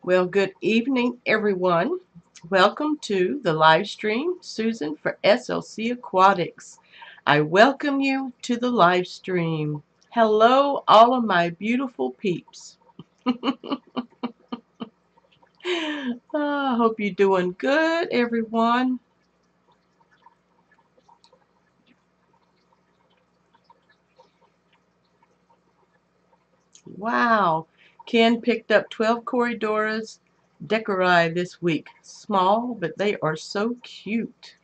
Well, good evening, everyone. Welcome to the live stream. Susan for SLC Aquatics. I welcome you to the live stream. Hello, all of my beautiful peeps. I hope you're doing good, everyone. Wow. Ken picked up 12 Corydoras decori this week. Small, but they are so cute.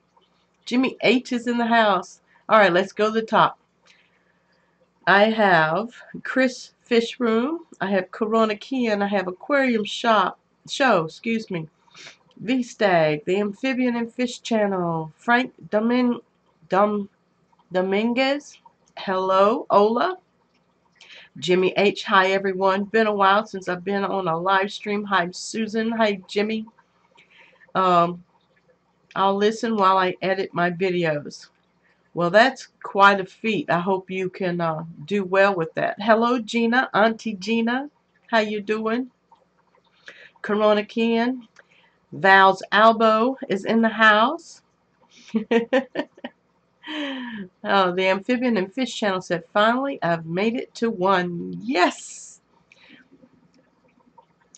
Jimmy H is in the house. All right, let's go to the top. I have Chris Fish Room. I have Corona Ken. I have Aquarium Show, excuse me. V-Stag, the Amphibian and Fish Channel. Frank Dominguez. Hello, Ola. Jimmy H. Hi, everyone. Been a while since I've been on a live stream. Hi, Susan. Hi, Jimmy. I'll listen while I edit my videos. Well, that's quite a feat. I hope you can do well with that. Hello, Jena. Auntie Jena. How you doing? Corona Ken. Valz Albo is in the house. Oh, the Amphibian and Fish Channel said, finally, I've made it to 1. Yes!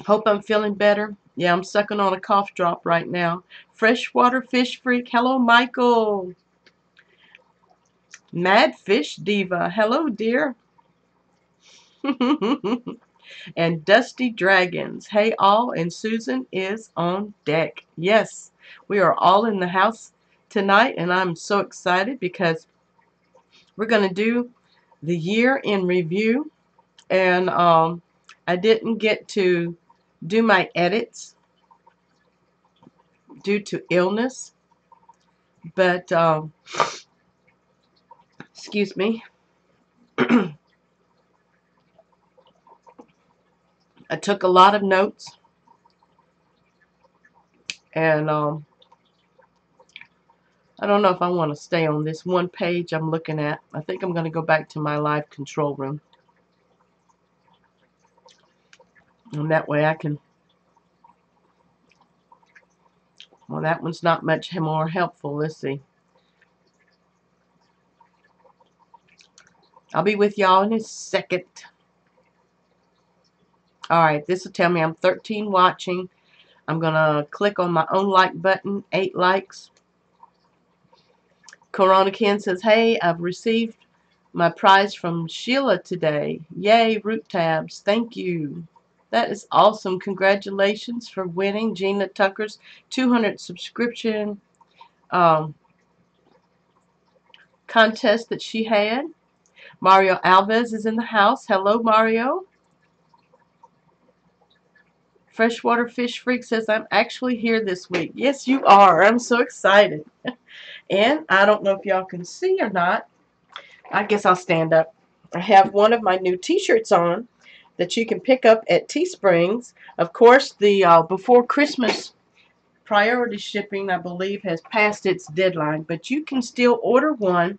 Hope I'm feeling better. Yeah, I'm sucking on a cough drop right now. Freshwater Fish Freak. Hello, Michael. Mad Fish Diva. Hello, dear. And Dusty Dragons. Hey, all, and Susan is on deck. Yes, we are all in the house tonight, and I'm so excited because we're going to do the year in review, and I didn't get to do my edits due to illness, but excuse me. I took a lot of notes, and I don't know if I want to stay on this one page I'm looking at. I think I'm going to go back to my live control room. And that way I can, well, that one's not much more helpful. Let's see. I'll be with y'all in a second. Alright, this will tell me I'm 13 watching. I'm going to click on my own like button. 8 likes. Corona Ken says, hey, I've received my prize from Sheila today. Yay, root tabs. Thank you. That is awesome. Congratulations for winning Gina Tucker's 200 subscription contest that she had. Mario Alves is in the house. Hello, Mario. Freshwater Fish Freak says, I'm actually here this week. Yes, you are. I'm so excited. And I don't know if y'all can see or not. I guess I'll stand up. I have one of my new t-shirts on that you can pick up at Teesprings. Of course, the before Christmas priority shipping, I believe, has passed its deadline, but you can still order one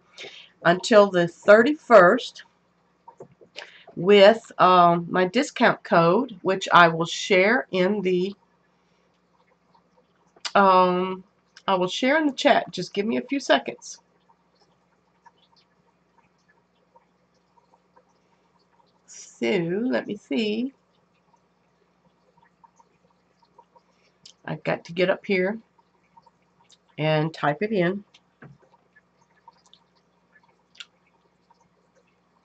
until the 31st with my discount code, which I will share in the chat. Just give me a few seconds. So let me see. I've got to get up here and type it in.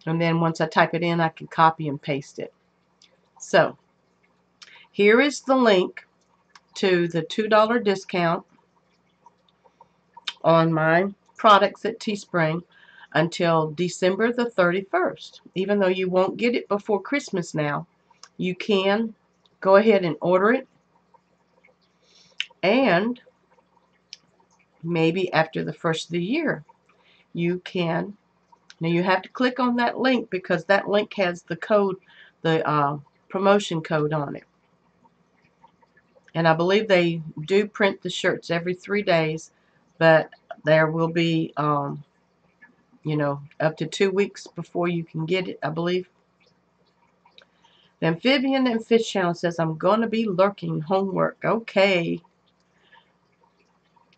And then once I type it in, I can copy and paste it. So here is the link to the $2 discount on my products at Teespring until December the 31st. Even though you won't get it before Christmas now, you can go ahead and order it. And maybe after the first of the year, you can. Now you have to click on that link because that link has the code, the promotion code on it. And I believe they do print the shirts every 3 days, but there will be, you know, up to 2 weeks before you can get it, I believe. The Amphibian and Fish Channel says, I'm going to be lurking homework. Okay.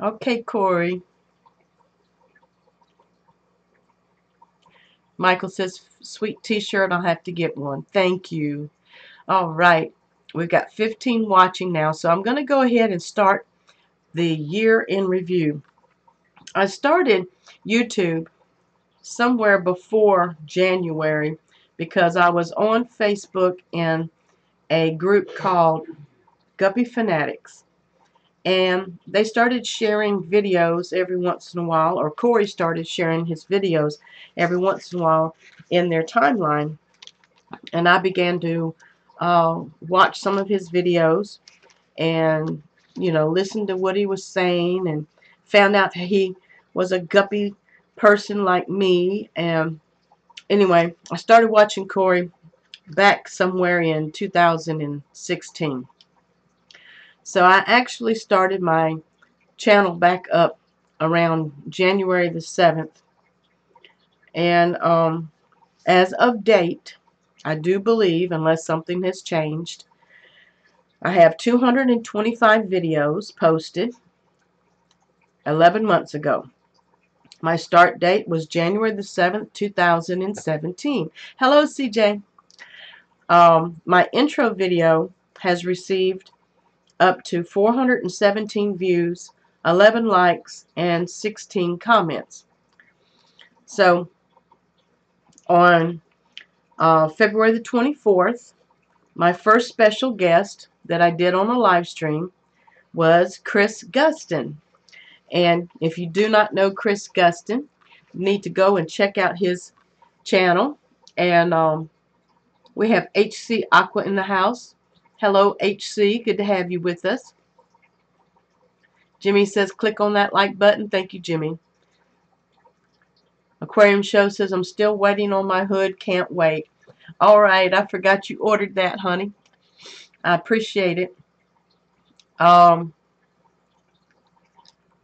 Okay, Cory. Michael says, sweet t-shirt, I'll have to get one. Thank you. All right. We've got 15 watching now, so I'm going to go ahead and start the year in review. I started YouTube somewhere before January because I was on Facebook in a group called Guppy Fanatics, and they started sharing videos every once in a while, or Cory started sharing his videos every once in a while in their timeline, and I began to watch some of his videos and, you know, listen to what he was saying, and found out that he was a guppy person like me. And anyway, I started watching Cory back somewhere in 2016. So I actually started my channel back up around January the 7th. And as of date, I do believe, unless something has changed, I have 225 videos posted 11 months ago. My start date was January the 7th, 2017. Hello, CJ. My intro video has received up to 417 views, 11 likes, and 16 comments. So on February the 24th, my first special guest that I did on a live stream was Chris Gustin. And if you do not know Chris Gustin, you need to go and check out his channel. And we have HC Aqua in the house. Hello, HC. Good to have you with us. Jimmy says, click on that like button. Thank you, Jimmy. Aquarium Show says, I'm still waiting on my hood. Can't wait. All right. I forgot you ordered that, honey. I appreciate it.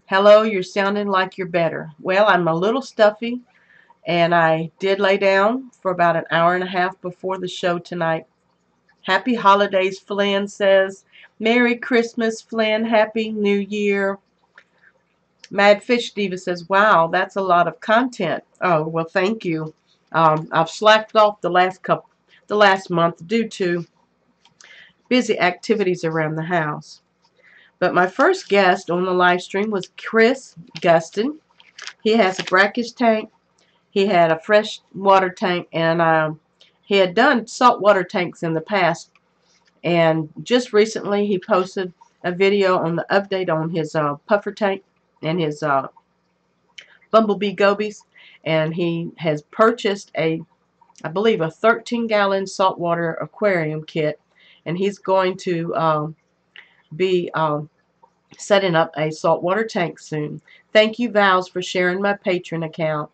Hello, you're sounding like you're better. Well, I'm a little stuffy, and I did lay down for about an hour and a half before the show tonight. Happy holidays, Flynn says. Merry Christmas, Flynn. Happy New Year. Mad Fish Diva says, wow, that's a lot of content. Oh, well, thank you. I've slacked off the last month due to busy activities around the house. But my first guest on the live stream was Chris Gustin. He has a brackish tank. He had a fresh water tank, and he had done saltwater tanks in the past. And just recently, he posted a video on the update on his puffer tank and his bumblebee gobies. And he has purchased I believe, a 13-gallon saltwater aquarium kit. And he's going to be setting up a saltwater tank soon. Thank you, Valz, for sharing my Patreon account.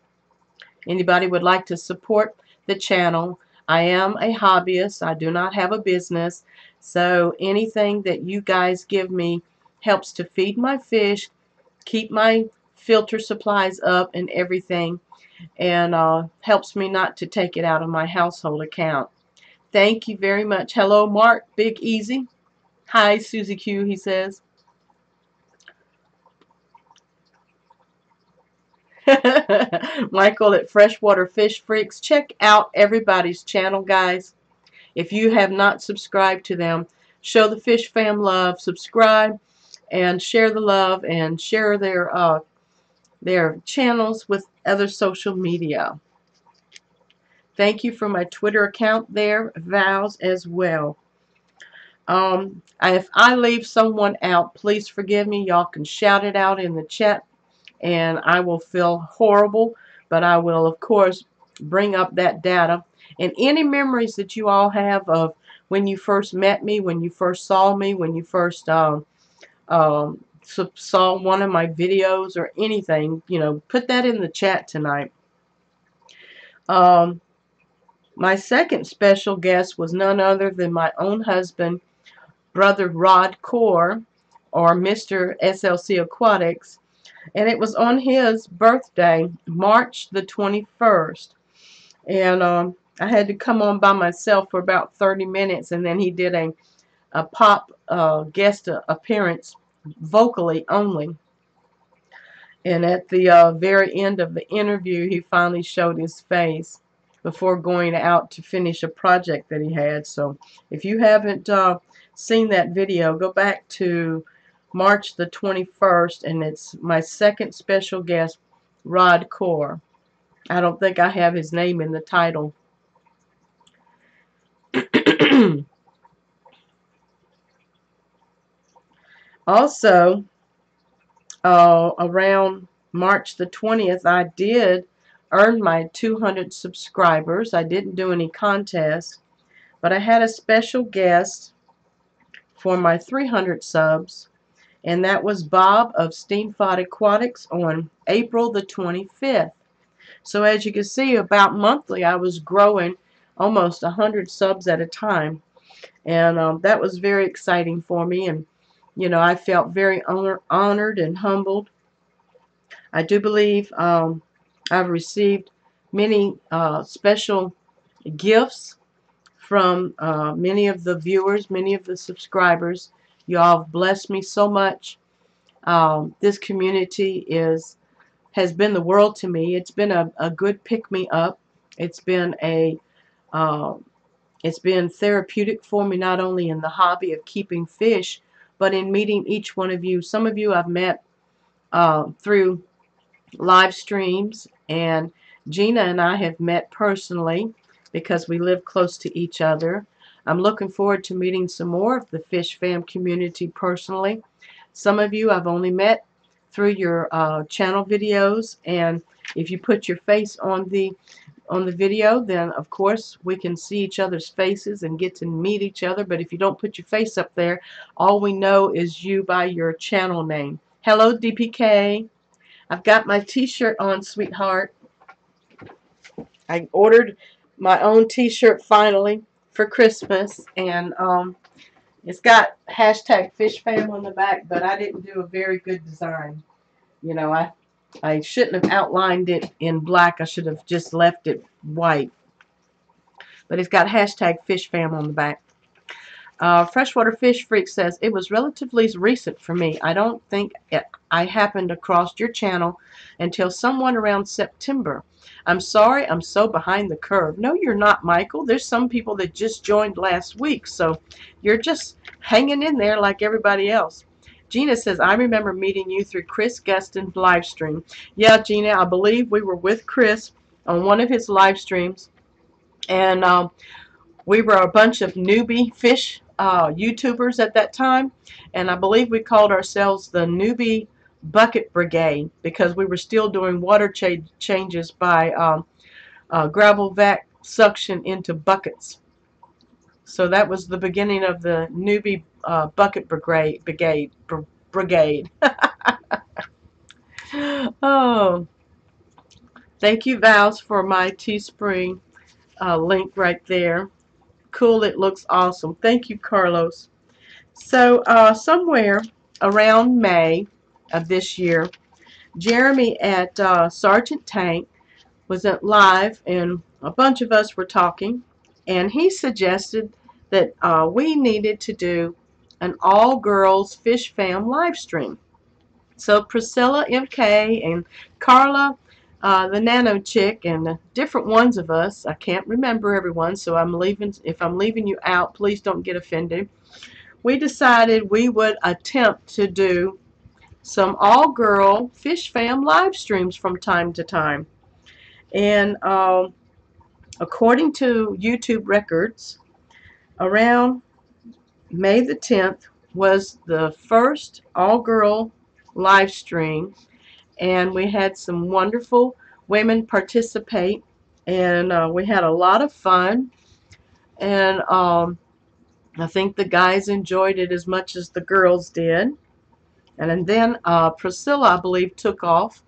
Anybody would like to support the channel, I am a hobbyist. I do not have a business. So anything that you guys give me helps to feed my fish, keep my filter supplies up and everything, and helps me not to take it out of my household account. Thank you very much. Hello, Mark. Big Easy. Hi, Susie Q, he says. Michael at Freshwater Fish Freaks. Check out everybody's channel, guys. If you have not subscribed to them, show the Fish Fam love, subscribe, and share the love, and share their channels with other social media. Thank you for my Twitter account there, Valz, as well. If I leave someone out, please forgive me. Y'all can shout it out in the chat, and I will feel horrible, but I will, of course, bring up that data. And any memories that you all have of when you first met me, when you first saw me, when you first saw one of my videos or anything, you know, put that in the chat tonight. My second special guest was none other than my own husband, Brother Rod Core, or Mr. SLC Aquatics, and it was on his birthday, March the 21st. And I had to come on by myself for about 30 minutes, and then he did a pop guest appearance, vocally only. And at the very end of the interview, he finally showed his face before going out to finish a project that he had. So if you haven't seen that video, go back to March the 21st, and it's my second special guest, Rod Core. I don't think I have his name in the title. Also, around March the 20th, I did earn my 200 subscribers. I didn't do any contests, but I had a special guest for my 300 subs, and that was Bob of Steenfott Aquatics on April the 25th. So as you can see, about monthly, I was growing almost 100 subs at a time, and that was very exciting for me. And you know, I felt very honored and humbled. I do believe I've received many special gifts from many of the viewers, many of the subscribers. You all have blessed me so much. This community has been the world to me. It's been a good pick-me-up. It's been it's been therapeutic for me, not only in the hobby of keeping fish, but in meeting each one of you. Some of you I've met through live streams, and Jena and I have met personally because we live close to each other. I'm looking forward to meeting some more of the Fish Fam community personally. Some of you I've only met through your channel videos, and if you put your face on the video, then of course we can see each other's faces and get to meet each other. But if you don't put your face up there, all we know is you by your channel name. Hello, DPK. I've got my t-shirt on, sweetheart. I ordered my own t-shirt finally for Christmas, and it's got hashtag FishFam on the back, but I didn't do a very good design. You know, I shouldn't have outlined it in black. I should have just left it white. But it's got hashtag FishFam on the back. Freshwater Fish Freak says, it was relatively recent for me. I don't think I happened across your channel until someone around September. I'm sorry, I'm so behind the curve. No, you're not, Michael. There's some people that just joined last week, so you're just hanging in there like everybody else. Gina says, I remember meeting you through Chris Gustin's live stream. Yeah, Gina, I believe we were with Chris on one of his live streams, and we were a bunch of newbie fish YouTubers at that time, and I believe we called ourselves the Newbie Bucket Brigade because we were still doing water changes by gravel vac suction into buckets. So that was the beginning of the Newbie Bucket Brigade. Oh, thank you, Valz, for my Teespring link right there. Cool, it looks awesome. Thank you, Carlos. So somewhere around May of this year, Jeremy at Sergeant Tank was at live, and a bunch of us were talking, and he suggested that we needed to do an all-girls Fish Fam live stream. So Priscilla Mk and Carla, the NanoChick, and the different ones of us, I can't remember everyone, so I'm leaving. If I'm leaving you out, please don't get offended. We decided we would attempt to do some all-girl Fish Fam live streams from time to time. And according to YouTube records, around May the 10th was the first all-girl live stream, and we had some wonderful women participate, and we had a lot of fun, and I think the guys enjoyed it as much as the girls did. And then Priscilla, I believe, took off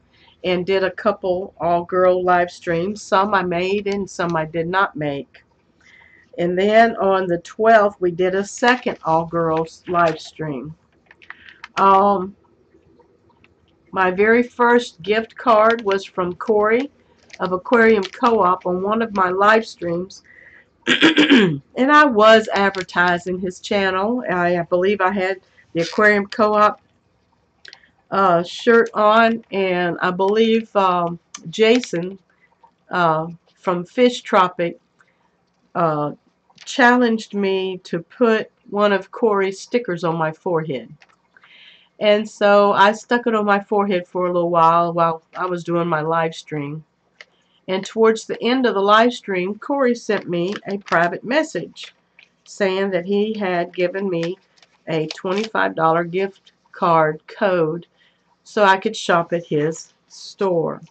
and did a couple all-girl live streams. Some I made and some I did not make. And then on the 12th, we did a second all-girls live stream. My very first gift card was from Cory of Aquarium Co-op on one of my live streams. And I was advertising his channel. I believe I had the Aquarium Co-op shirt on, and I believe Jason from Fish Tropic challenged me to put one of Cory's stickers on my forehead. And so I stuck it on my forehead for a little while I was doing my live stream. And towards the end of the live stream, Cory sent me a private message saying that he had given me a $25 gift card code so I could shop at his store.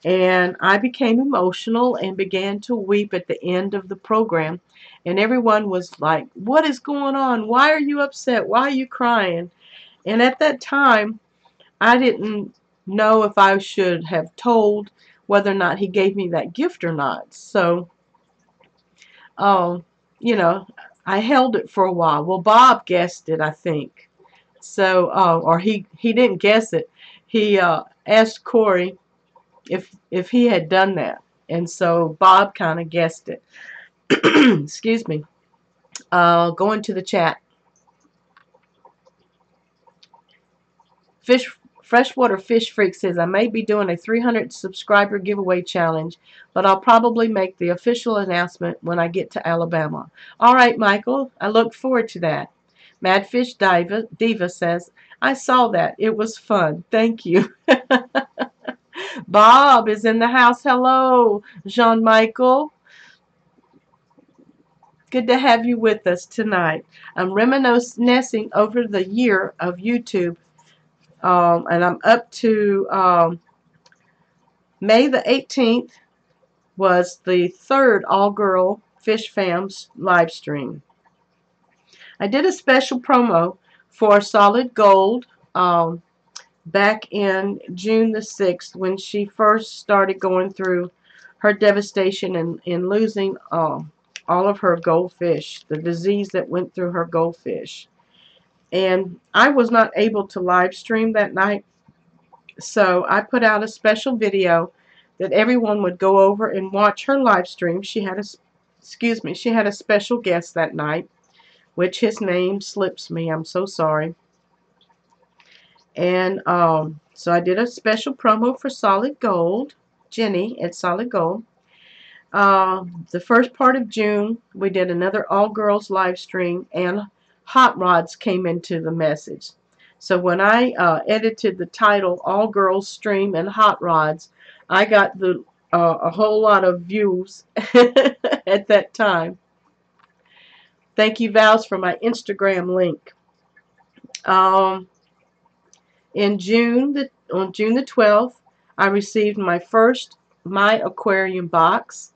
And I became emotional and began to weep at the end of the program. And everyone was like, "What is going on? Why are you upset? Why are you crying?" And at that time, I didn't know if I should have told whether or not he gave me that gift or not. So, you know, I held it for a while. Well, Bob guessed it, I think. So, or he didn't guess it. He asked Cory if he had done that, and so Bob kind of guessed it. Excuse me. Going to the chat. Freshwater Fish Freak says, I may be doing a 300 subscriber giveaway challenge, but I'll probably make the official announcement when I get to Alabama. All right, Michael, I look forward to that. Madfish Diva says, I saw that. It was fun. Thank you. Bob is in the house. Hello, Jean-Michael. Good to have you with us tonight. I'm reminiscing over the year of YouTube, and I'm up to May the 18th was the third all-girl Fish Fam's live stream. I did a special promo for Solid Gold back in June the 6th when she first started going through her devastation in losing all of her goldfish, the disease that went through her goldfish. And I was not able to live stream that night, so I put out a special video that everyone would go over and watch her live stream. She had a special guest that night, which his name slips me. I'm so sorry. And so I did a special promo for Solid Gold, Jenny at Solid Gold. The first part of June, we did another all-girls live stream, and Hot Rods came into the message. So when I edited the title, All Girls Stream and Hot Rods, I got a whole lot of views at that time. Thank you, Valz, for my Instagram link. On June the 12th, I received my first My Aquarium box,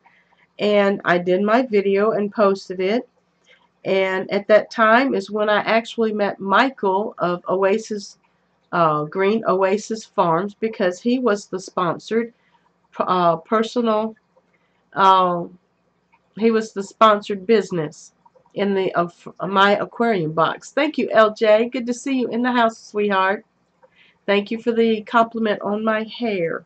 and I did my video and posted it. And at that time is when I actually met Michael of Oasis, Green Oasis Farms, because he was the sponsored personal He was the sponsored business in the of my aquarium box. Thank you, LJ. Good to see you in the house, sweetheart. Thank you for the compliment on my hair.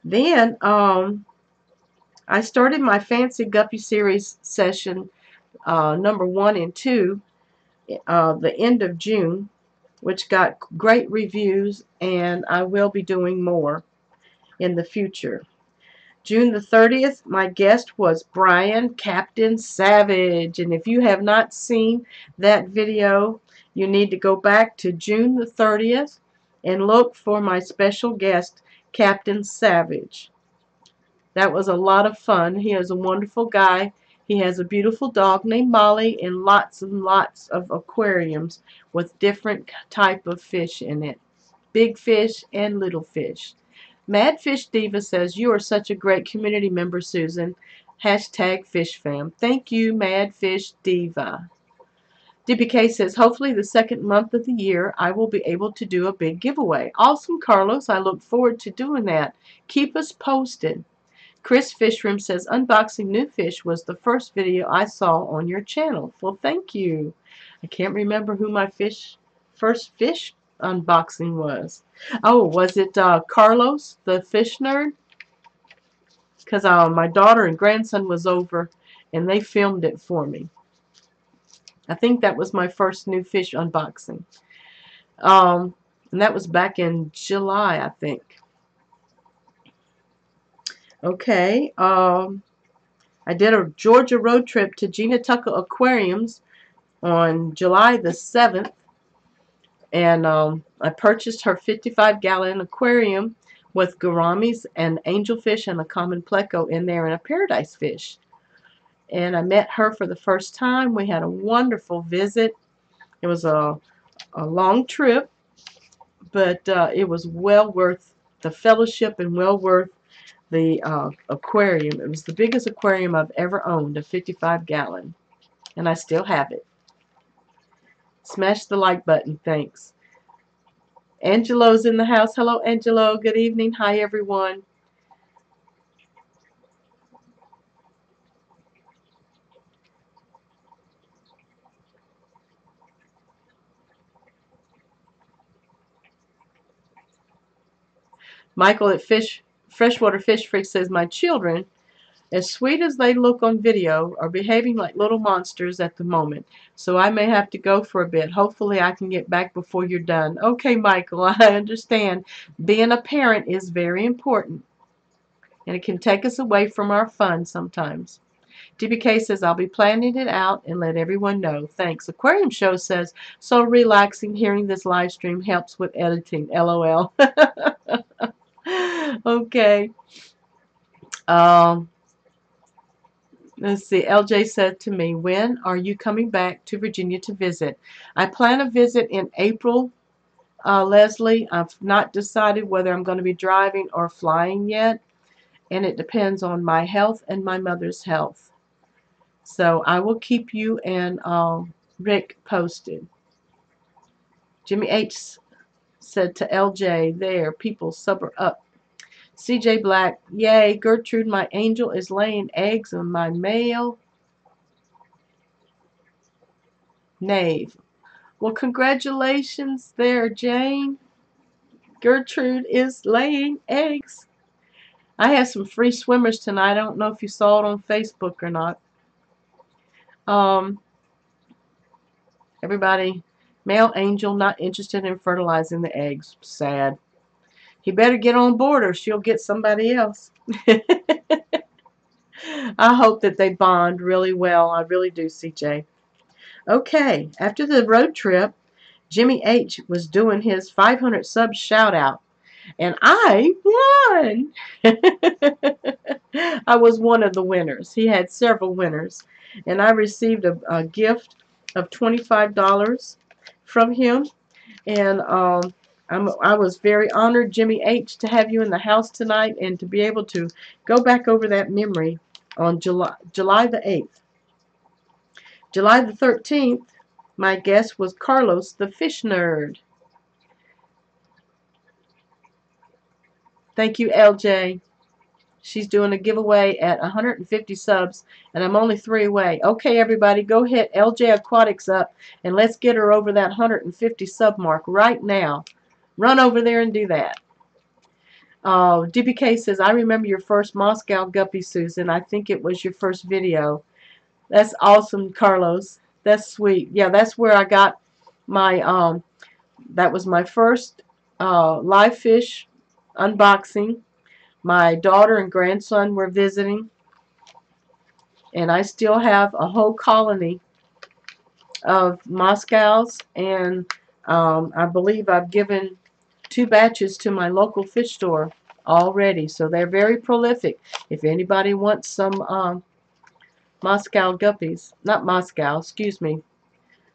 Then I started my Fancy Guppy series session number 1 and 2 the end of June, which got great reviews, and I will be doing more in the future. June the 30th, my guest was Brian Captain Savage, and if you have not seen that video, you need to go back to June the 30th and look for my special guest, Captain Savage. That was a lot of fun. He is a wonderful guy. He has a beautiful dog named Molly and lots of aquariums with different type of fish in it. Big fish and little fish. Madfish Diva says, you are such a great community member, Susan. Hashtag FishFam. Thank you, Madfish Diva. DPK says, hopefully the second month of the year I will be able to do a big giveaway. Awesome, Carlos. I look forward to doing that. Keep us posted. Chris Fishroom says, unboxing new fish was the first video I saw on your channel. Well, thank you. I can't remember who my first fish unboxing was. Oh, was it Carlos, the fish nerd? Because my daughter and grandson was over, and they filmed it for me. I think that was my first new fish unboxing. And that was back in July, I think. Okay. I did a Georgia road trip to Jena Aquariums on July the 7th. And I purchased her 55-gallon aquarium with gouramis and angelfish and a common pleco in there and a paradise fish. And I met her for the first time. We had a wonderful visit. It was a long trip, but it was well worth the fellowship and well worth the aquarium. It was the biggest aquarium I've ever owned, a 55-gallon, and I still have it. Smash the like button, thanks. Angelo's in the house. Hello, Angelo. Good evening. Hi, everyone. Michael at Freshwater Fish Freak says, my children, as sweet as they look on video, are behaving like little monsters at the moment. So I may have to go for a bit. Hopefully I can get back before you're done. Okay, Michael, I understand. Being a parent is very important. And it can take us away from our fun sometimes. DPK says, I'll be planning it out and let everyone know. Thanks. Aquarium Show says, so relaxing. Hearing this live stream helps with editing. LOL. Okay. Let's see. LJ said to me, when are you coming back to Virginia to visit? I plan a visit in April, Leslie. I've not decided whether I'm going to be driving or flying yet, and it depends on my health and my mother's health. So I will keep you and Rick posted. Jimmy H said to LJ, there, people sober up. CJ Black, yay, Gertrude, my angel is laying eggs on my male knave. Well, congratulations there, Jane. Gertrude is laying eggs. I have some free swimmers tonight. I don't know if you saw it on Facebook or not. Everybody, male angel not interested in fertilizing the eggs. Sad. He better get on board or she'll get somebody else. I hope that they bond really well. I really do, CJ. Okay, after the road trip, Jimmy H was doing his 500 sub shout out, and I won. I was one of the winners. He had several winners, and I received a gift of $25 from him, and I was very honored, Jimmy H, to have you in the house tonight and to be able to go back over that memory on July the 8th. July the 13th, my guest was Carlos, the fish nerd. Thank you, LJ. She's doing a giveaway at 150 subs, and I'm only 3 away. Okay, everybody, go hit LJ Aquatics up, and let's get her over that 150 sub mark right now. Run over there and do that. DPK says, I remember your first Moscow guppy, Susan. I think it was your first video. That's awesome, Carlos. That's sweet. Yeah, that's where I got my, that was my first live fish unboxing. My daughter and grandson were visiting, and I still have a whole colony of Moscows, and I believe I've given 2 batches to my local fish store already, so they're very prolific. If anybody wants some Moscow guppies, not Moscow, excuse me,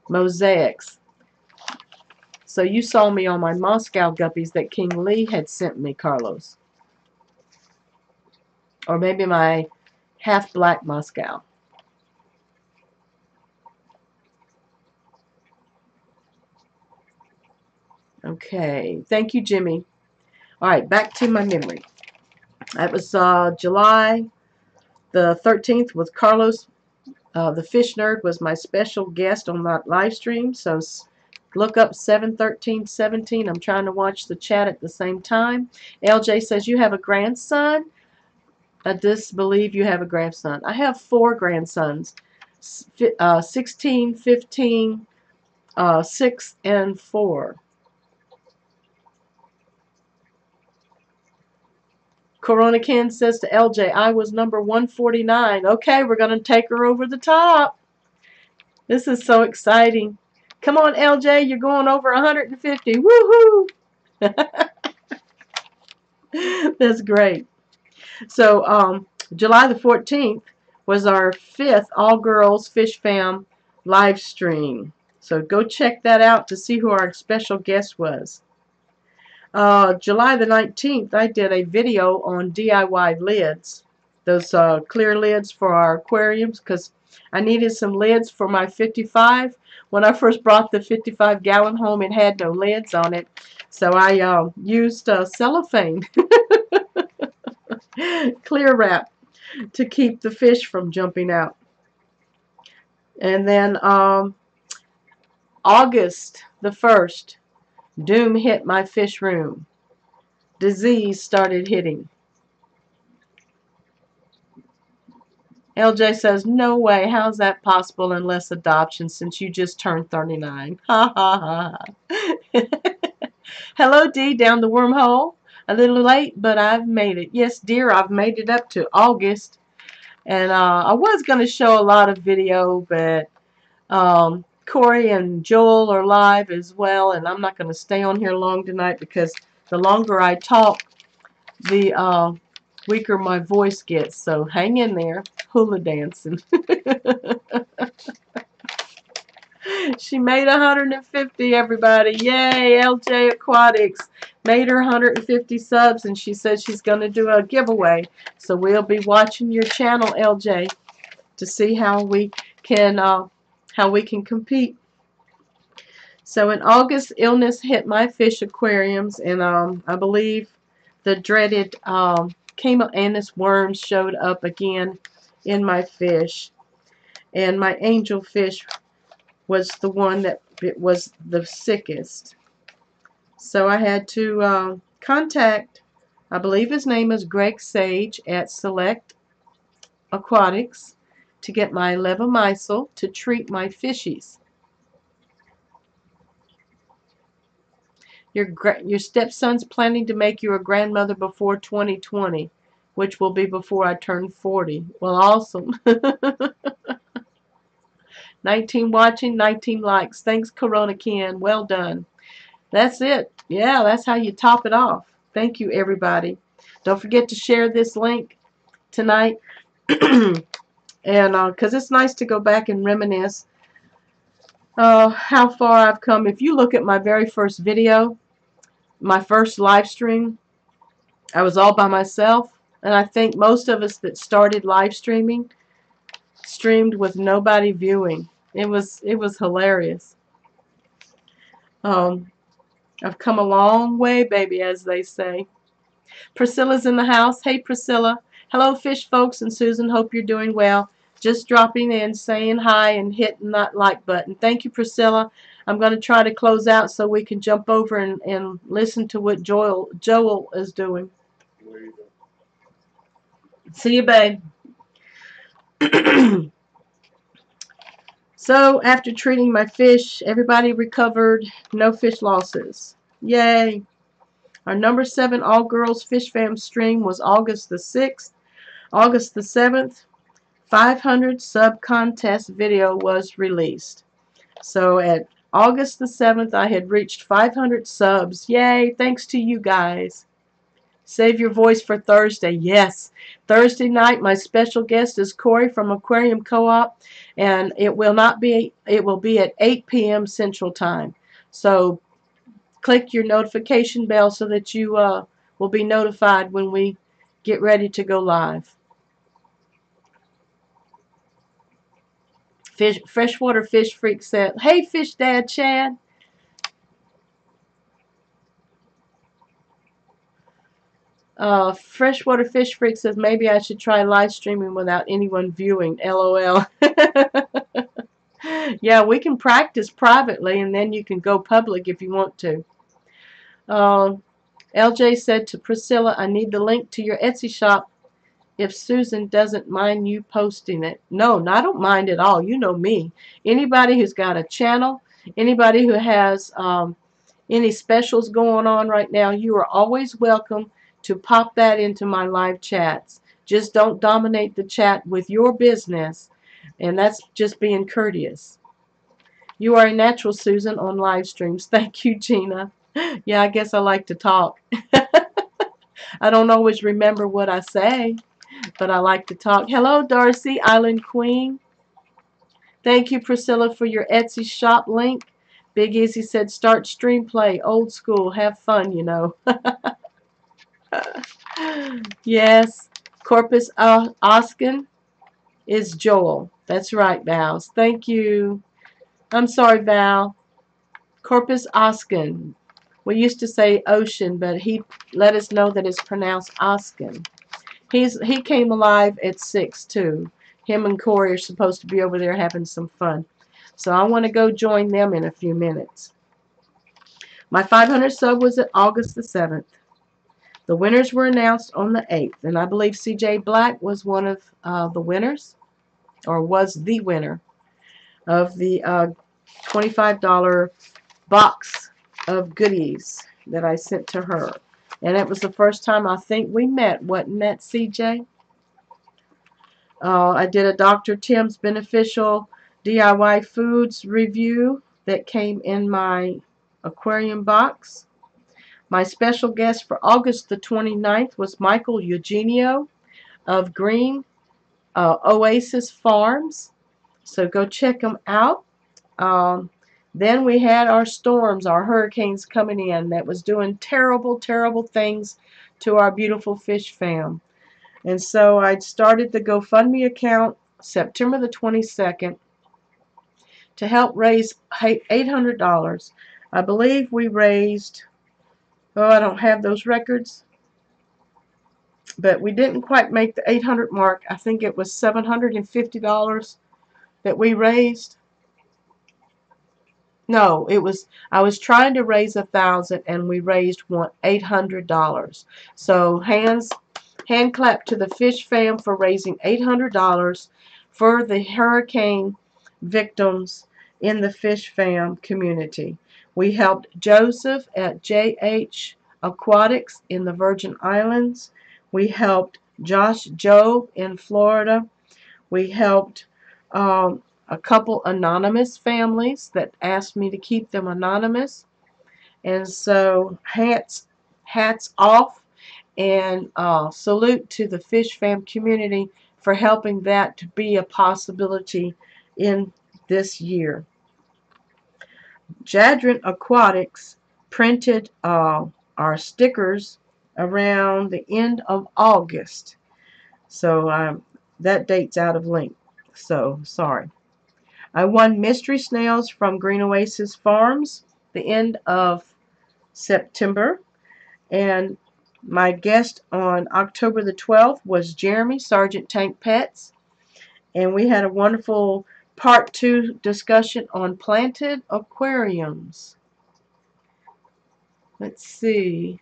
mosaics. So you saw me on my Moscow guppies that King Lee had sent me, Carlos. Or maybe my half black Moscow. Okay, thank you, Jimmy. All right, back to my memory. That was July the 13th with Carlos. The Fish Nerd was my special guest on that live stream. So look up 71317. I'm trying to watch the chat at the same time. LJ says, you have a grandson? I disbelieve you have a grandson. I have 4 grandsons. 16, 15, 6, and 4. Corona Ken says to LJ, I was number 149. Okay, we're going to take her over the top. This is so exciting. Come on, LJ, you're going over 150. Woohoo! That's great. So, July the 14th was our 5th all-girls Fish Fam live stream. So go check that out to see who our special guest was. July the 19th, I did a video on DIY lids. Those clear lids for our aquariums, because I needed some lids for my 55. When I first brought the 55-gallon home, it had no lids on it. So I used cellophane, clear wrap, to keep the fish from jumping out. And then August the 1st, doom hit my fish room. Disease started hitting. LJ says, no way, how's that possible unless adoption, since you just turned 39? Ha ha ha. Hello, D, down the wormhole. A little late, but I've made it. Yes, dear, I've made it up to August. And I was going to show a lot of video, but Cory and Joel are live as well, and I'm not going to stay on here long tonight because the longer I talk, the weaker my voice gets. So hang in there, hula dancing. She made 150, everybody. Yay, LJ Aquatics made her 150 subs, and she said she's going to do a giveaway. So we'll be watching your channel, LJ, to see how we can compete. So in August, illness hit my fish aquariums, and I believe the dreaded Caemelanus worms showed up again in my fish, and my angelfish was the one that was the sickest. So I had to contact, I believe his name is Greg Sage at Select Aquatics, to get my levamisole to treat my fishies. Your stepson's planning to make you a grandmother before 2020, which will be before I turn 40. Well, awesome. 19 watching, 19 likes. Thanks, Corona Ken. Well done. That's it. Yeah, that's how you top it off. Thank you, everybody. Don't forget to share this link tonight. And because it's nice to go back and reminisce how far I've come. If you look at my very first video, my first live stream, I was all by myself, and I think most of us that started live streaming streamed with nobody viewing. It was hilarious. I've come a long way, baby, as they say. Priscilla's in the house. Hey, Priscilla. Hello, fish folks and Susan. Hope you're doing well. Just dropping in, saying hi, and hitting that like button. Thank you, Priscilla. I'm going to try to close out so we can jump over and listen to what Joel is doing. See you, babe. So, after treating my fish, everybody recovered. No fish losses. Yay. Our number 7 all-girls fish fam stream was August the 6th. August the 7th, 500 sub contest video was released. So at August the 7th, I had reached 500 subs. Yay, thanks to you guys. Save your voice for Thursday. Yes, Thursday night, my special guest is Cory from Aquarium Co-op, and it will be at 8 p.m. Central Time. So click your notification bell so that you will be notified when we get ready to go live. Freshwater Fish Freak said, "Hey, Fish Dad Chad." Freshwater Fish Freak says, "Maybe I should try live streaming without anyone viewing." LOL. Yeah, we can practice privately, and then you can go public if you want to. LJ said to Priscilla, "I need the link to your Etsy shop if Susan doesn't mind you posting it." No, I don't mind at all. You know me. Anybody who's got a channel, anybody who has any specials going on right now, you are always welcome to pop that into my live chats. Just don't dominate the chat with your business, and that's just being courteous. You are a natural, Susan, on live streams. Thank you, Gina. Yeah, I guess I like to talk. I don't always remember what I say, but I like to talk. Hello, Darcy, Island Queen. Thank you, Priscilla, for your Etsy shop link. Big Easy said, "Start stream play, old school, have fun, you know." Yes, Corpus Oskin is Joel. That's right, Valz. Thank you. I'm sorry, Val. Corpus Oskin. We used to say ocean, but he let us know that it's pronounced Oskin. He came alive at 6 too. Him and Cory are supposed to be over there having some fun. So I want to go join them in a few minutes. My 500 sub was at August the 7th. The winners were announced on the 8th, and I believe CJ Black was one of the winners, or was the winner of the $25 box of goodies that I sent to her. And it was the first time I think we met, wasn't that, CJ? I did a Dr. Tim's Beneficial DIY Foods review that came in my aquarium box. My special guest for August the 29th was Michael Eugenio of Green Oasis Farms. So go check them out. Then we had our storms, our hurricanes coming in that was doing terrible, terrible things to our beautiful fish fam. And so I started the GoFundMe account September the 22nd to help raise $800. I believe we raised, oh, I don't have those records, but we didn't quite make the 800 mark. I think it was $750 that we raised. No, it was, I was trying to raise $1,000 and we raised $800. So hand clap to the fish fam for raising $800 for the hurricane victims in the fish fam community. We helped Joseph at H Aquatics in the Virgin Islands. We helped Josh Job in Florida. We helped a couple anonymous families that asked me to keep them anonymous. And so hats off and salute to the fish fam community for helping that to be a possibility in this year. Jadren Aquatics printed our stickers around the end of August. So that date's out of link. So sorry. I won mystery snails from Green Oasis Farms the end of September, and My guest on October the 12th was Jeremy, Sergeant Tank Pets. And we had a wonderful part 2 discussion on planted aquariums. Let's see.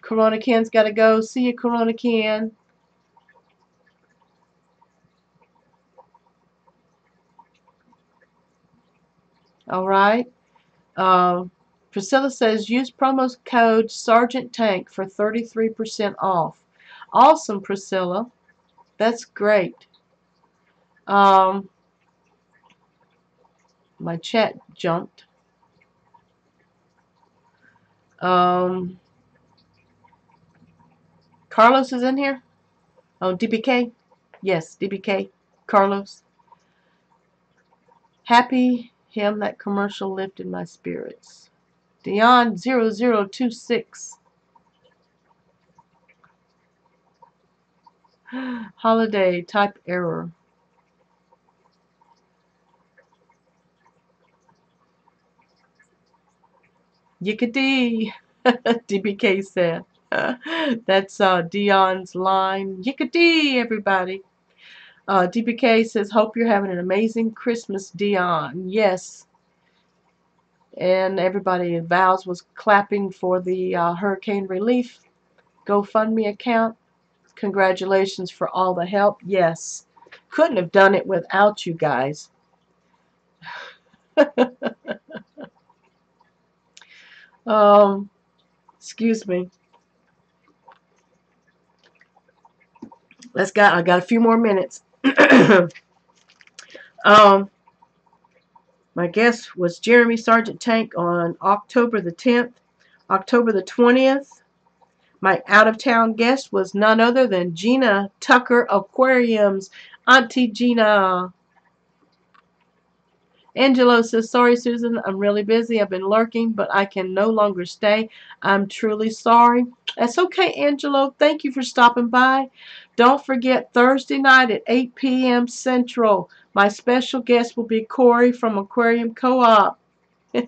Corona Ken's got to go. See you, Corona Ken. All right. Priscilla says use promo code Sergeant Tank for 33% off. Awesome, Priscilla. That's great. My chat jumped. Carlos is in here. Oh, DPK. Yes, DPK. Carlos. Happy him, that commercial lifted my spirits. Dion 0026. Holiday type error. Yickety. DBK said. That's Dion's line. Yickety, everybody. DBK says, hope you're having an amazing Christmas, Dion. Yes. And everybody, Valz was clapping for the hurricane relief GoFundMe account. Congratulations for all the help. Yes. Couldn't have done it without you guys. Excuse me. I got a few more minutes. My guest was Jeremy Sergeant Tank on October the 10th. October the 20th, my out-of-town guest was none other than Jena Tucker Aquariums. Auntie Jena. Angelo says, sorry, Susan, I'm really busy. I've been lurking, but I can no longer stay. I'm truly sorry. That's okay, Angelo. Thank you for stopping by. Don't forget, Thursday night at 8 p.m. Central, my special guest will be Cory from Aquarium Co-op. All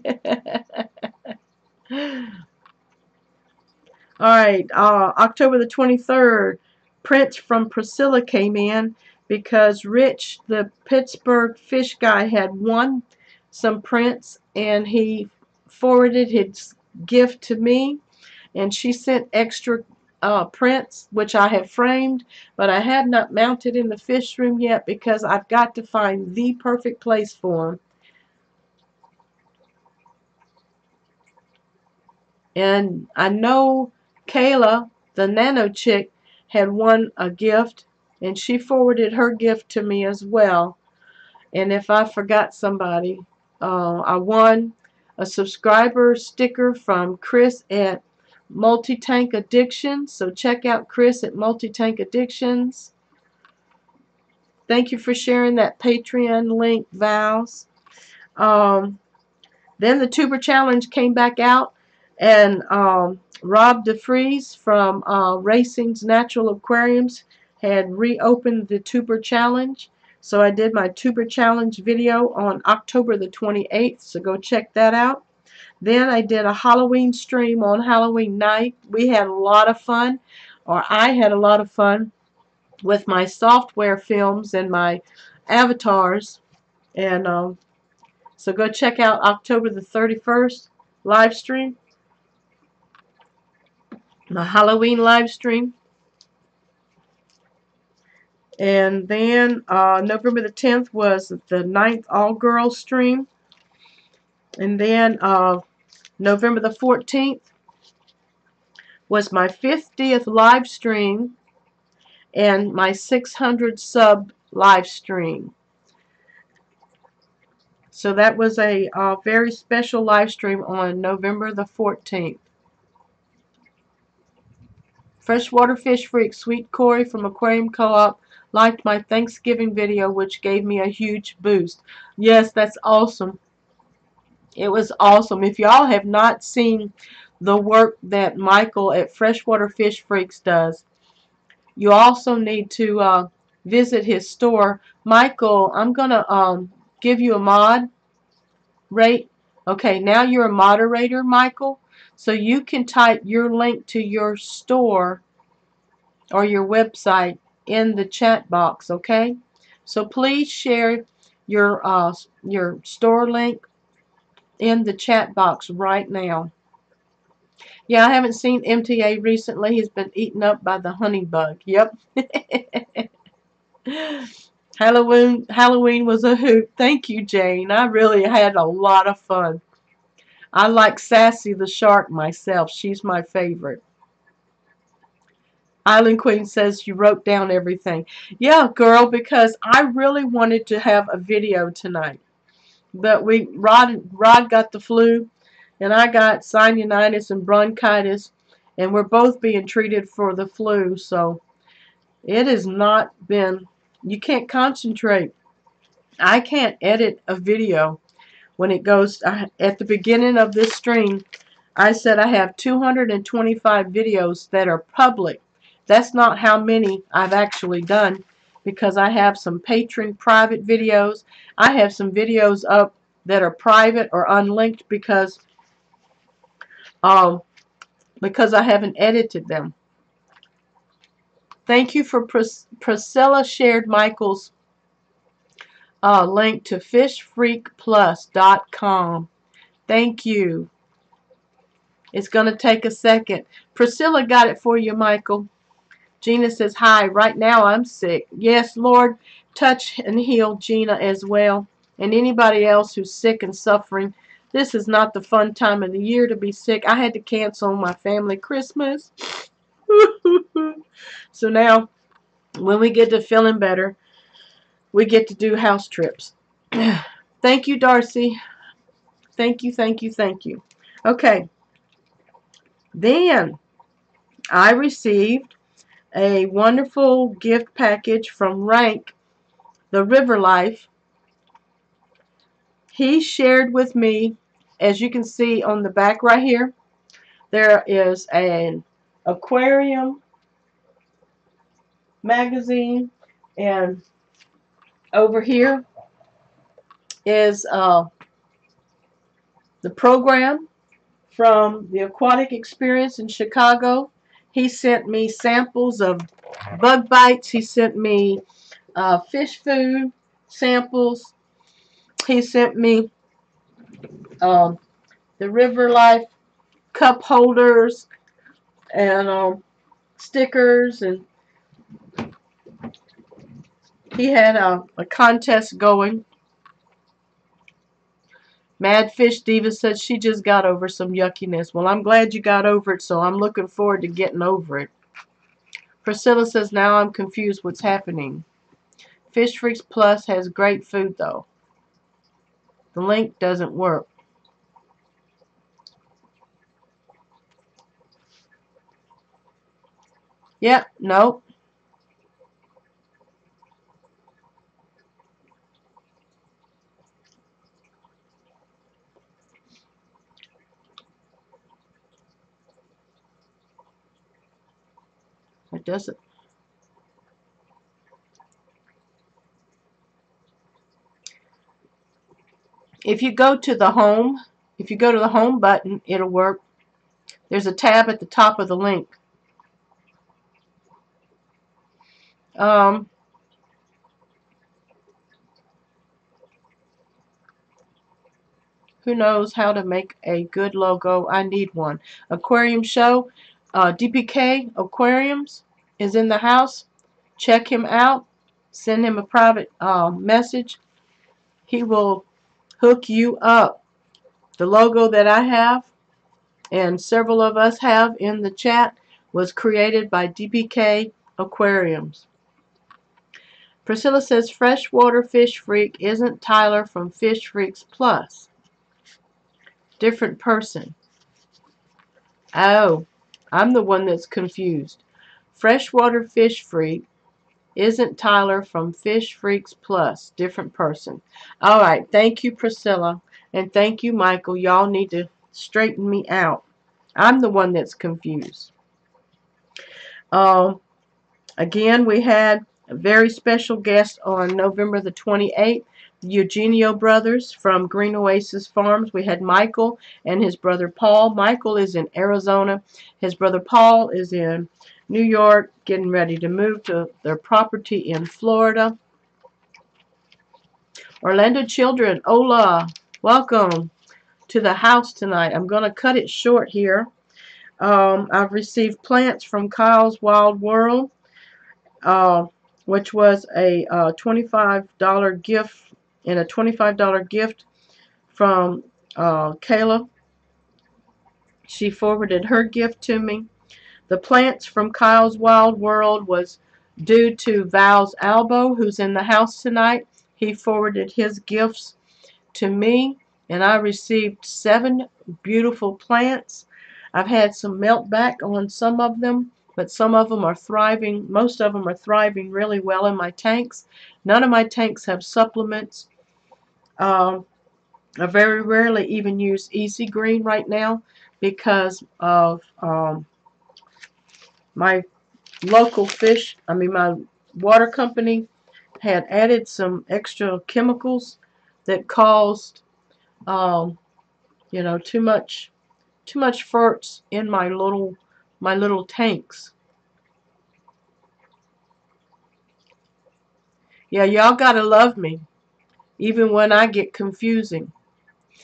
right, October the 23rd, prints from Priscilla came in because Rich, the Pittsburg fish guy, had won some prints, and he forwarded his gift to me, and she sent extra prints, which I have framed, but I have not mounted in the fish room yet because I've got to find the perfect place for them. And I know Kayla, the NanoChick, had won a gift, and she forwarded her gift to me as well. And if I forgot somebody, I won a subscriber sticker from Chris at Multi-Tank Addictions. So check out Chris at Multi-Tank Addictions. Thank you for sharing that Patreon link, Valz. Then the Tuber Challenge came back out, and Rob DeFries from Racing's Natural Aquariums had reopened the Tuber Challenge. So I did my Tuber Challenge video on October the 28th, so go check that out. Then I did a Halloween stream on Halloween night. We had a lot of fun, or I had a lot of fun with my software films and my avatars. And so go check out October the 31st live stream, the Halloween live stream. And then November the 10th was the 9th all-girls stream. And then November the 14th was my 50th live stream and my 600 sub live stream. So that was a very special live stream on November the 14th. Freshwater Fish Freak, Sweet Cory from Aquarium Co-op liked my Thanksgiving video, which gave me a huge boost. Yes, that's awesome. It was awesome. If y'all have not seen the work that Michael at Freshwater Fish Freaks does, you also need to visit his store. Michael, I'm going to give you a mod rate. Okay, now you're a moderator, Michael. So you can type your link to your store or your website in the chat box, okay? So please share your store link in the chat box right now. Yeah, I haven't seen MTA recently. He's been eaten up by the honey bug. Yep. Halloween was a hoot. Thank you, Jane. I really had a lot of fun. I like Sassy the shark myself. She's my favorite. Island Queen says you wrote down everything. Yeah, girl, because I really wanted to have a video tonight. But Rod got the flu, and I got sinusitis and bronchitis, and we're both being treated for the flu, so it has not been, you can't concentrate. I can't edit a video when it goes, at the beginning of this stream, I said I have 225 videos that are public. That's not how many I've actually done, because I have some patron private videos. I have some videos up that are private or unlinked because I haven't edited them. Thank you for Priscilla shared Michael's link to fishfreakplus.com. Thank you. It's going to take a second. Priscilla got it for you, Michael. Gina says, hi, right now I'm sick. Yes, Lord, touch and heal Gina as well. And anybody else who's sick and suffering. This is not the fun time of the year to be sick. I had to cancel my family Christmas. So now, when we get to feeling better, we get to do house trips. Thank you, Darcy. Thank you, thank you, thank you. Okay. Then I received a wonderful gift package from Rank, the River Life. He shared with me, as you can see on the back right here, there is an aquarium magazine, and over here is the program from the Aquatic Experience in Chicago. He sent me samples of bug bites. He sent me fish food samples. He sent me the River Life cup holders and stickers, and he had a contest going. Mad Fish Diva said she just got over some yuckiness. Well, I'm glad you got over it, so I'm looking forward to getting over it. Priscilla says, now I'm confused what's happening. Fish Freaks Plus has great food, though. The link doesn't work. Yep, nope. It doesn't. If you go to the home, button, it'll work. There's a tab at the top of the link. Who knows how to make a good logo? I need one. Aquarium show. DPK Aquariums is in the house. Check him out. Send him a private message. He will hook you up. The logo that I have and several of us have in the chat was created by DPK Aquariums. Priscilla says Freshwater Fish Freak isn't Tyler from Fish Freaks Plus. Different person. Oh, I'm the one that's confused. Freshwater Fish Freak isn't Tyler from Fish Freaks Plus. Different person. All right. Thank you, Priscilla. And thank you, Michael. Y'all need to straighten me out. I'm the one that's confused. Again, we had a very special guest on November the 28th. Eugenio brothers from Green Oasis Farms. We had Michael and his brother Paul. Michael is in Arizona. His brother Paul is in New York, getting ready to move to their property in Florida. Orlando children, hola, welcome to the house tonight. I'm going to cut it short here. I've received plants from Kyle's Wild World, which was a $25 gift, and a $25 gift from Kayla. She forwarded her gift to me. The plants from Kyle's Wild World was due to Valz Albo, who's in the house tonight. He forwarded his gifts to me, and I received 7 beautiful plants. I've had some melt back on some of them, but some of them are thriving. Most of them are thriving really well in my tanks. None of my tanks have supplements. I very rarely even use Easy Green right now because of my local fish. My water company had added some extra chemicals that caused too much ferts in my little tanks. Yeah, y'all gotta love me even when I get confusing.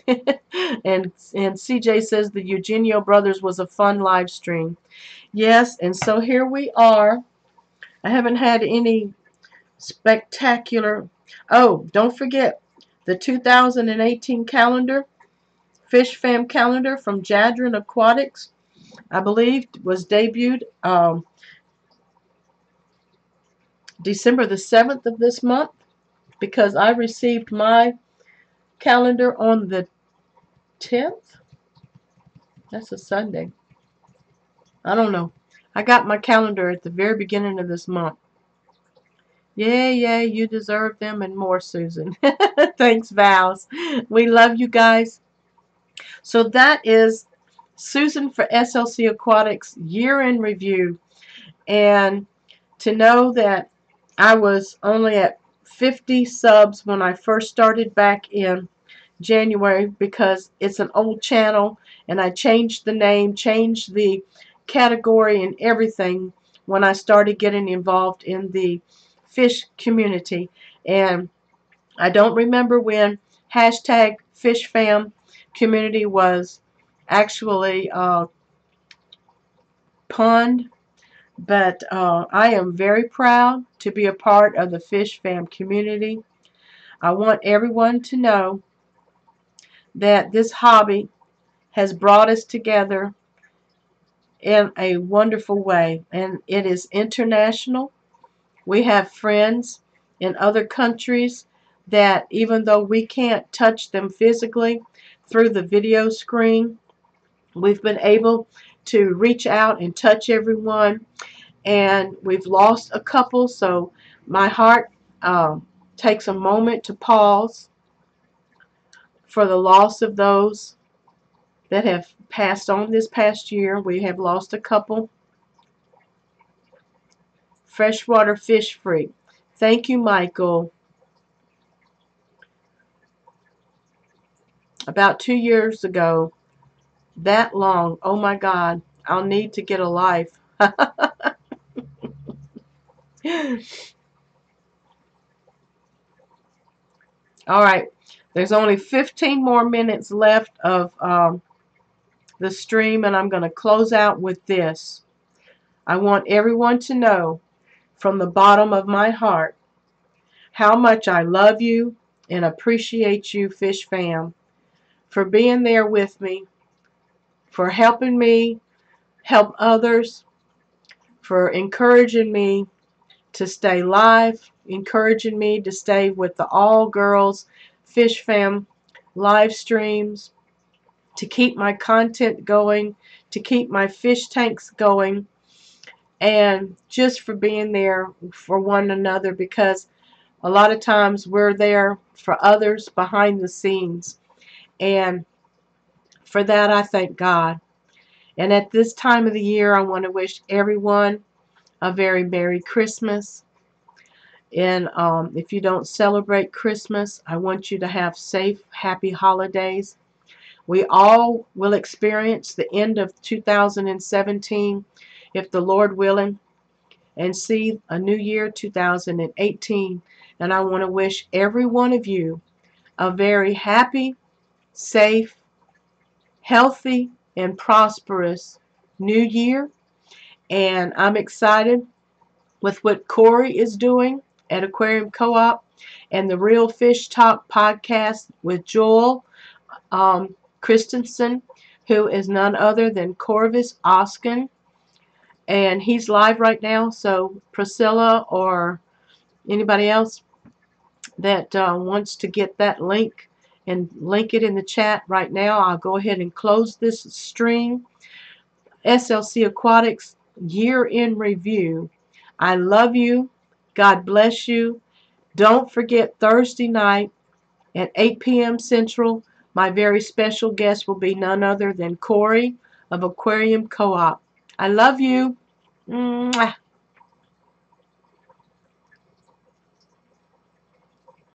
and CJ says the Eugenio brothers was a fun live stream. Yes, and so here we are. I haven't had any spectacular. Oh, don't forget the 2018 calendar, Fish Fam calendar from Jadren Aquatics, I believe was debuted December the 7th of this month, because I received my calendar on the 10th. That's a Sunday. I don't know. I got my calendar at the very beginning of this month. Yeah, you deserve them and more, Susan. Thanks, Valz. We love you guys. So that is Susan for SLC Aquatics year in review. And to know that I was only at 50 subs when I first started back in January, because it's an old channel and I changed the name, changed the category and everything when I started getting involved in the fish community. And I don't remember when hashtag FishFam community was actually punned, but I am very proud to be a part of the Fish Fam community. I want everyone to know that this hobby has brought us together in a wonderful way, and it is international. We have friends in other countries that, even though we can't touch them physically through the video screen, we've been able to reach out and touch everyone. And we've lost a couple, so my heart takes a moment to pause for the loss of those that have passed on this past year. We have lost a couple. Freshwater Fish Free. Thank you, Michael. About 2 years ago, that long, oh my God, I'll need to get a life. All right, there's only 15 more minutes left of the stream, and I'm going to close out with this. I want everyone to know from the bottom of my heart how much I love you and appreciate you, Fish Fam, for being there with me, for helping me help others, for encouraging me to stay live, encouraging me to stay with the all girls Fish Fam live streams, to keep my content going, to keep my fish tanks going, and just for being there for one another, because a lot of times we're there for others behind the scenes, and for that I thank God. And at this time of the year, I want to wish everyone a very Merry Christmas. And if you don't celebrate Christmas, I want you to have safe, happy holidays. We all will experience the end of 2017, if the Lord willing, and see a new year, 2018. And I want to wish every one of you a very happy, safe, healthy, and prosperous new year. And I'm excited with what Cory is doing at Aquarium Co-op and the Real Fish Talk podcast with Joel Christensen, who is none other than Corvus Oskin. And he's live right now, so Priscilla or anybody else that wants to get that link and link it in the chat right now, I'll go ahead and close this stream. SLC Aquatics year in review. I love you. God bless you. Don't forget Thursday night at 8 p.m. Central. My very special guest will be none other than Cory of Aquarium Co-op. I love you. Mwah.